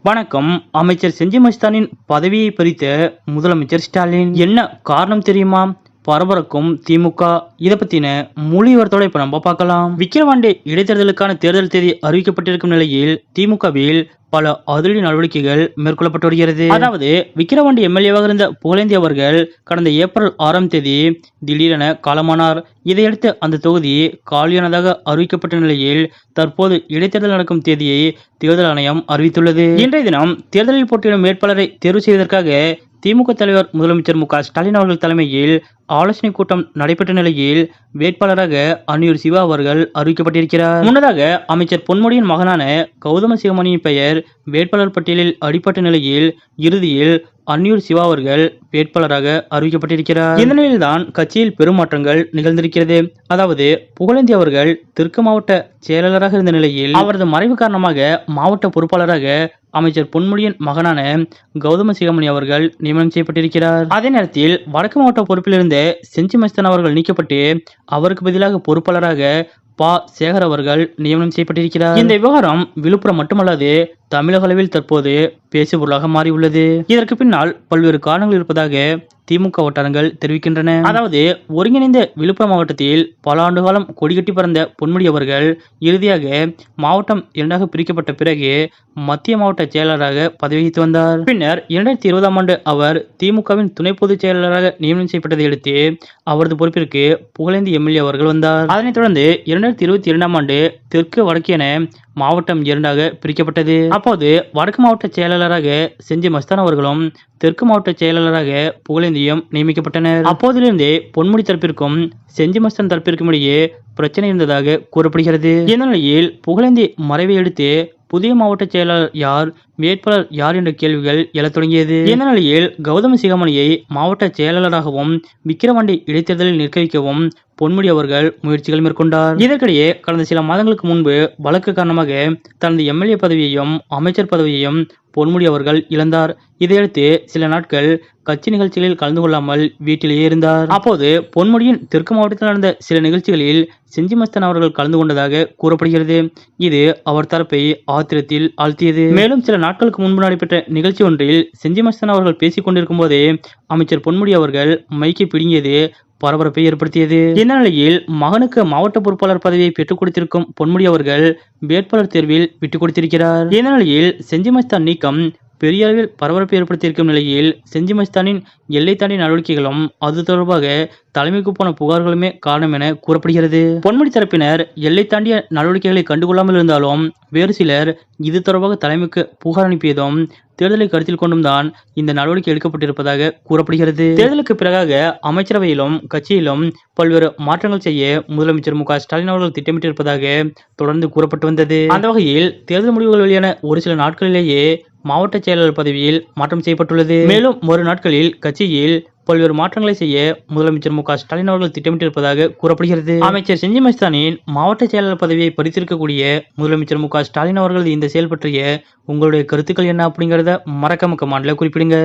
வணக்கம். அமைச்சர் செஞ்சி மஸ்தானின் பதவியை பறித்த முதலமைச்சர் ஸ்டாலின் என்ன காரணம் தெரியுமா? பரபரக்கும் திமுக. இதை பத்தின முழு விவரத்தோட இப்ப நம்ம பார்க்கலாம். விக்கிரவாண்டி இடைத்தேர்தலுக்கான தேர்தல் தேதி அறிவிக்கப்பட்டிருக்கும் நிலையில் திமுகவில் பல அதிரடி நடவடிக்கைகள் மேற்கொள்ளப்பட்டு வருகிறது. அதாவது விக்கிரவாண்டி எம்எல்ஏவாக இருந்த புகழேந்தி அவர்கள் கடந்த ஏப்ரல் 6ஆம் தேதி திடீரென காலமானார். இதையடுத்து அந்த தொகுதி காலியானதாக அறிவிக்கப்பட்ட நிலையில் தற்போது இடைத்தேர்தல் நடக்கும் தேதியை தேர்தல் ஆணையம் அறிவித்துள்ளது. இன்றைய தினம் தேர்தலில் போட்டியிடும் வேட்பாளரை தேர்வு செய்வதற்காக திமுக தலைவர் முதலமைச்சர் மு.க. ஸ்டாலின் அவர்கள் தலைமையில் ஆலோசனை கூட்டம் நடைபெற்ற நிலையில் வேட்பாளராக அன்னியூர் சிவா அவர்கள் அறிவிக்கப்பட்டிருக்கிறார். முன்னதாக அமைச்சர் பொன்முடியின் மகனான கௌதம சிவமணியின் பெயர் வேட்பாளர் பட்டியலில் அடிப்பட்ட நிலையில் இறுதியில் அன்னியூர் சிவா அவர்கள் வேட்பாளராக அறிவிக்கப்பட்டிருக்கிறார். இந்த நிலையில்தான் கட்சியில் பெரும் மாற்றங்கள் நிகழ்ந்திருக்கிறது. அதாவது புகழேந்தி அவர்கள் தெற்கு மாவட்ட செயலாளராக இருந்த நிலையில் அவரது மறைவு காரணமாக மாவட்ட பொறுப்பாளராக அமைச்சர் பொன்முடியின் மகனான கௌதம சிவமணி அவர்கள் நியமனம் செய்யப்பட்டிருக்கிறார். அதே நேரத்தில் வடக்கு மாவட்ட பொறுப்பில் இருந்த செஞ்சி மஸ்தான் அவர்கள் நீக்கப்பட்டு அவருக்கு பதிலாக பொறுப்பாளராக பா. சேகர் அவர்கள் நியமனம் செய்யப்பட்டிருக்கிறார். இந்த விவகாரம் விழுப்புரம் மட்டுமல்லாது தமிழக அளவில் தற்போது பேசுபொருளாக மாறியுள்ளது. இதற்கு பின்னால் பல்வேறு காரணங்கள் இருப்பதாக திமுக வட்டாரங்கள் தெரிவிக்கின்றன. அதாவது ஒருங்கிணைந்த விழுப்புரம் மாவட்டத்தில் பல ஆண்டு காலம் கொடிகட்டி பறந்த பொன்முடி அவர்கள் இறுதியாக மாவட்டம் இரண்டாக பிரிக்கப்பட்ட பிறகு மத்திய மாவட்ட செயலாளராக பதவி வகித்து வந்தார். பின்னர் 2020ஆம் ஆண்டு அவர் திமுகவின் துணை பொதுச் செயலாளராக நியமனம் செய்யப்பட்டதை அடுத்து அவரது பொறுப்பிற்கு புகழேந்தி எம்எல்ஏ அவர்கள் வந்தார். அதனைத் தொடர்ந்து 2022ஆம் ஆண்டு தெற்கு வடக்கு என மாவட்டம் இரண்டாக பிரிக்கப்பட்டது. அப்போது வடக்கு மாவட்ட செயலாளராக செஞ்சி மஸ்தான் அவர்களும் தெற்கு மாவட்ட செயலாளராக புகழேந்தியும் நியமிக்கப்பட்டனர். அப்போதிலிருந்தே பொன்முடி தரப்பிற்கும் செஞ்சி மஸ்தான் தரப்பிற்கும் இடையே பிரச்சனை இருந்ததாக கூறப்படுகிறது. இந்த நிலையில் புகழேந்தி மறைவை அடுத்து புதிய மாவட்ட செயலாளர் யார், வேட்பாளர் யார் என்ற கேள்விகள் எழத் தொடங்கியது. இந்த நிலையில் கௌதம சிகாமணியை மாவட்ட செயலாளராகவும் விக்கிரவாண்டி இடைத்தேர்தலில் நிற்க வைக்கவும் பொன்முடி அவர்கள் முயற்சிகள் மேற்கொண்டார். இதற்கிடையே கடந்த சில மாதங்களுக்கு முன்பு வழக்கு காரணமாக தனது எம்எல்ஏ பதவியையும் அமைச்சர் பதவியையும் பொன்முடி அவர்கள் இழந்தார். இதையடுத்து சில நாட்கள் கட்சி நிகழ்ச்சிகளில் கலந்து கொள்ளாமல் வீட்டிலேயே இருந்தார். அப்போது பொன்முடியின் தெற்கு மாவட்டத்தில் நடந்த சில நிகழ்ச்சிகளில் செஞ்சி மஸ்தான் அவர்கள் கலந்து கொண்டதாக கூறப்படுகிறது. இது அவர் தரப்பை ஆத்திரத்தில் ஆழ்த்தியது. மேலும் சில நாட்களுக்கு முன்பு நடைபெற்ற நிகழ்ச்சி ஒன்றில் செஞ்சி மஸ்தான் அவர்கள் பேசிக் கொண்டிருக்கும் போதே அமைச்சர் பொன்முடி அவர்கள் மைக்கை பிடுங்கியது பரபரப்பை ஏற்படுத்தியது. இந்த நிலையில் மகனுக்கு மாவட்ட பொறுப்பாளர் பதவியை பெற்றுக் கொடுத்திருக்கும் பொன்முடி அவர்கள் வேட்பாளர் தேர்வில் விட்டுக் கொடுத்திருக்கிறார். இந்த நிலையில் செஞ்சி மஸ்தான் நீக்கம் பெரிய அளவில் பரபரப்பை ஏற்படுத்தியிருக்கும் நிலையில் செஞ்சி மஸ்தானின் எல்லை தாண்டி நடவடிக்கைகளும் அது தொடர்பாக தலைமைக்கு போன புகார்களுமே காரணம் என கூறப்படுகிறது. பொன்முடி தரப்பினர் எல்லை தாண்டிய நடவடிக்கைகளை கண்டுகொள்ளாமல் இருந்தாலும் வேறு சிலர் இது தொடர்பாக தலைமைக்கு புகார் அனுப்பியதும் தேர்தலை கருத்தில் கொண்டும் தான் இந்த நடவடிக்கை எடுக்கப்பட்டிருப்பதாக கூறப்படுகிறது. தேர்தலுக்கு பிறகாக அமைச்சரவையிலும் கட்சியிலும் பல்வேறு மாற்றங்கள் செய்ய முதலமைச்சர் மு.க. ஸ்டாலின் அவர்கள் திட்டமிட்டிருப்பதாக தொடர்ந்து கூறப்பட்டு வந்தது. அந்த வகையில் தேர்தல் முடிவுகள் வெளியான ஒரு சில நாட்களிலேயே மாவட்ட செயலாளர் பதவியில் மாற்றம் செய்யப்பட்டுள்ளது. மேலும் ஒரு நாட்களில் கட்சியில் பல்வேறு மாற்றங்களை செய்ய முதலமைச்சர் மு.க. ஸ்டாலின் அவர்கள் திட்டமிட்டிருப்பதாக கூறப்படுகிறது. அமைச்சர் செஞ்சி மஸ்தானின் மாவட்ட செயலாளர் பதவியை பறித்திருக்கக்கூடிய முதலமைச்சர் மு.க. ஸ்டாலின் அவர்களது இந்த செயல் பற்றிய உங்களுடைய கருத்துக்கள் என்ன அப்படிங்கறத மறக்காம கமெண்ட்ல குறிப்பிடுங்க.